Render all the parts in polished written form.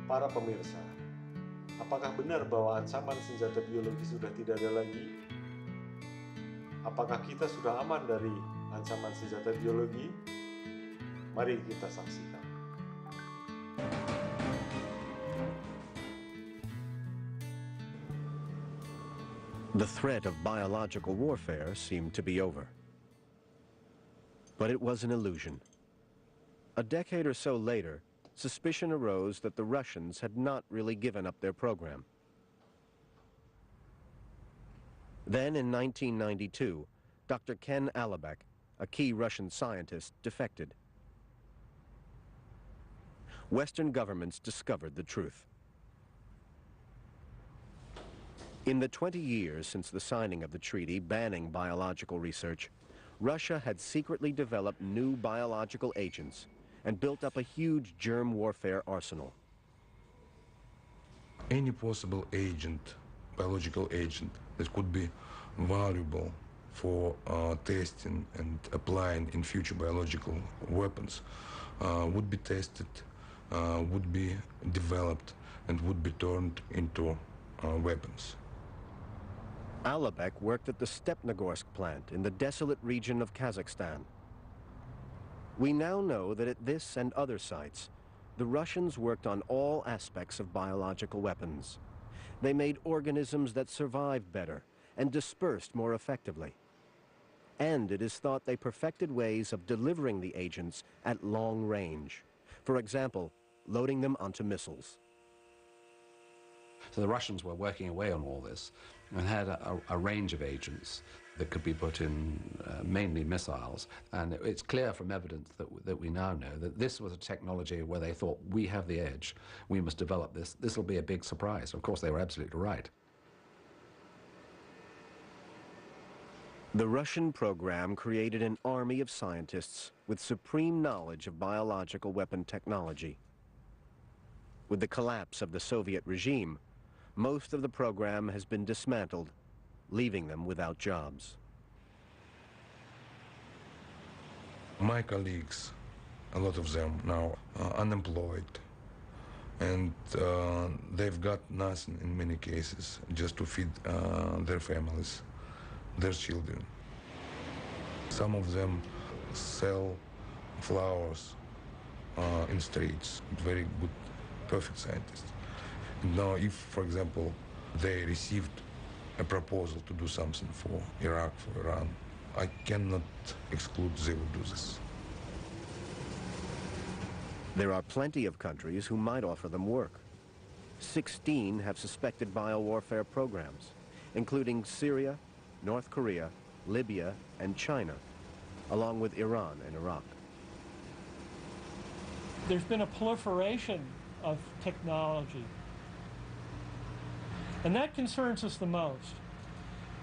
Para pemirsa, apakah benar bahwa ancaman senjata biologi sudah tidak ada lagi? Apakah kita sudah aman dari ancaman senjata biologi? Mari kita saksikan. The threat of biological warfare seemed to be over. But it was an illusion. A decade or so later, suspicion arose that the Russians had not really given up their program. Then in 1992, Dr. Ken Alibek, a key Russian scientist, defected. Western governments discovered the truth. In the 20 years since the signing of the treaty banning biological research, Russia had secretly developed new biological agents and built up a huge germ warfare arsenal. Any possible agent, biological agent, that could be valuable for testing and applying in future biological weapons would be tested, would be developed, and would be turned into weapons. Alibek worked at the Stepnogorsk plant in the desolate region of Kazakhstan. We now know that at this and other sites, the Russians worked on all aspects of biological weapons. They made organisms that survived better and dispersed more effectively. And it is thought they perfected ways of delivering the agents at long range. For example, loading them onto missiles. So the Russians were working away on all this and had a range of agents that could be put in mainly missiles. And it's clear from evidence that we now know that this was a technology where they thought, we have the edge, we must develop this, this will be a big surprise. Of course, they were absolutely right. The Russian program created an army of scientists with supreme knowledge of biological weapon technology. With the collapse of the Soviet regime, most of the program has been dismantled, leaving them without jobs. My colleagues, a lot of them now are unemployed, and they've got nothing in many cases just to feed their families, their children. Some of them sell flowers in streets, very good, perfect scientists. Now, if, for example, they received a proposal to do something for Iraq, for Iran, I cannot exclude they will do this. There are plenty of countries who might offer them work. 16 have suspected biowarfare programs, including Syria, North Korea, Libya, and China, along with Iran and Iraq. There's been a proliferation of technology, and that concerns us the most,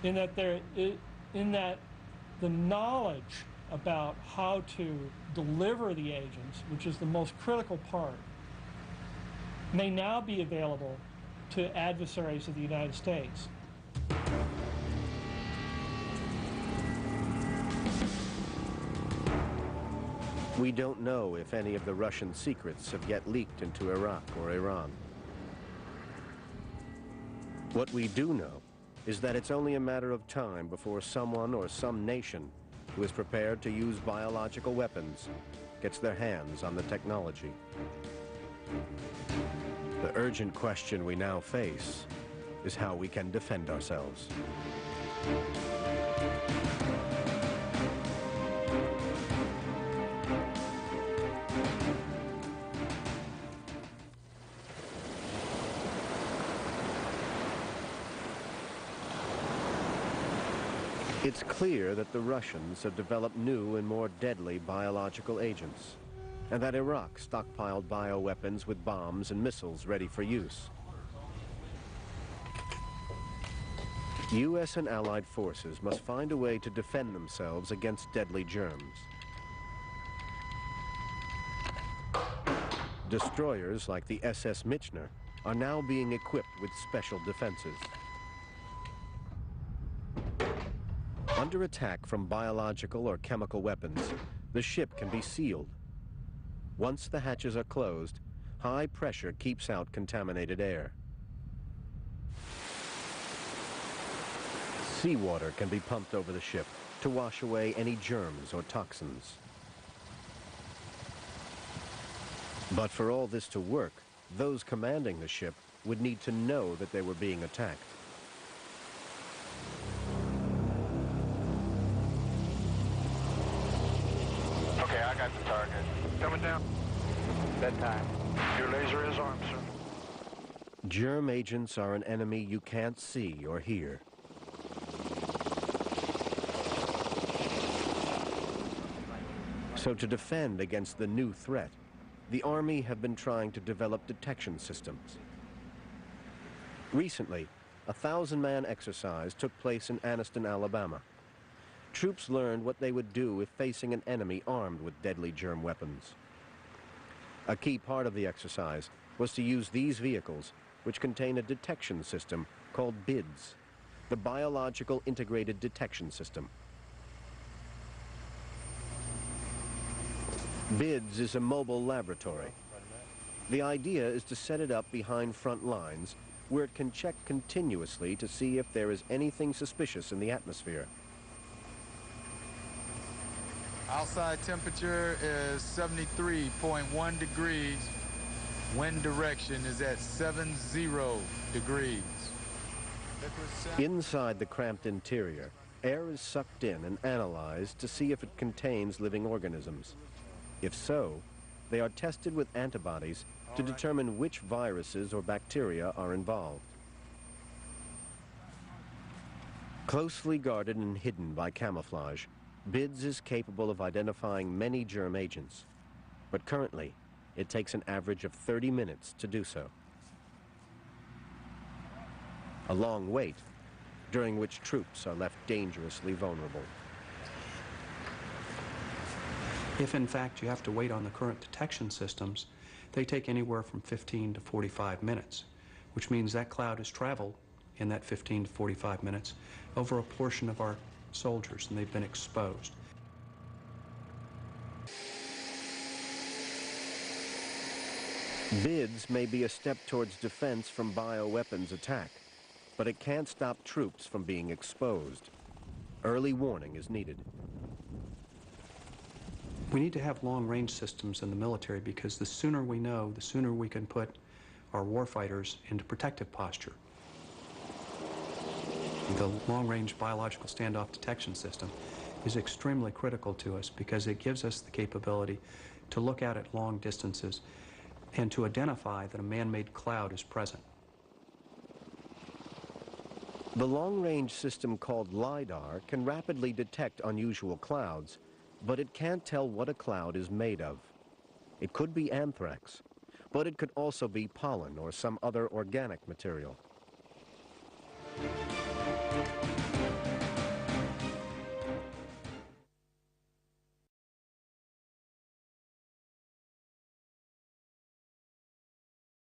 in that the knowledge about how to deliver the agents, which is the most critical part, may now be available to adversaries of the United States. We don't know if any of the Russian secrets have yet leaked into Iraq or Iran. What we do know is that it's only a matter of time before someone or some nation who is prepared to use biological weapons gets their hands on the technology. The urgent question we now face is how we can defend ourselves. It's clear that the Russians have developed new and more deadly biological agents, and that Iraq stockpiled bioweapons with bombs and missiles ready for use. U.S. and allied forces must find a way to defend themselves against deadly germs. Destroyers like the SS Michener are now being equipped with special defenses. Under attack from biological or chemical weapons, the ship can be sealed. Once the hatches are closed, high pressure keeps out contaminated air. Seawater can be pumped over the ship to wash away any germs or toxins. But for all this to work, those commanding the ship would need to know that they were being attacked. Okay, I got the target. Coming down. That time. Your laser is armed, sir. Germ agents are an enemy you can't see or hear. So to defend against the new threat, the Army have been trying to develop detection systems. Recently, a 1,000-man exercise took place in Anniston, Alabama. Troops learned what they would do if facing an enemy armed with deadly germ weapons. A key part of the exercise was to use these vehicles, which contain a detection system called BIDS, the Biological Integrated Detection System. BIDS is a mobile laboratory. The idea is to set it up behind front lines where it can check continuously to see if there is anything suspicious in the atmosphere. Outside temperature is 73.1 degrees. Wind direction is at 70 degrees. Inside the cramped interior, air is sucked in and analyzed to see if it contains living organisms. If so, they are tested with antibodies to determine which viruses or bacteria are involved. Closely guarded and hidden by camouflage, BIDS is capable of identifying many germ agents, but currently it takes an average of 30 minutes to do so. A long wait, during which troops are left dangerously vulnerable. If in fact you have to wait on the current detection systems, they take anywhere from 15 to 45 minutes, which means that cloud has traveled in that 15 to 45 minutes over a portion of our soldiers, and they've been exposed. BIDS may be a step towards defense from bioweapons attack, but it can't stop troops from being exposed. Early warning is needed. We need to have long-range systems in the military because the sooner we know, the sooner we can put our warfighters into protective posture. The long-range biological standoff detection system is extremely critical to us because it gives us the capability to look out at long distances and to identify that a man-made cloud is present. The long-range system called LiDAR can rapidly detect unusual clouds, but it can't tell what a cloud is made of. It could be anthrax, but it could also be pollen or some other organic material.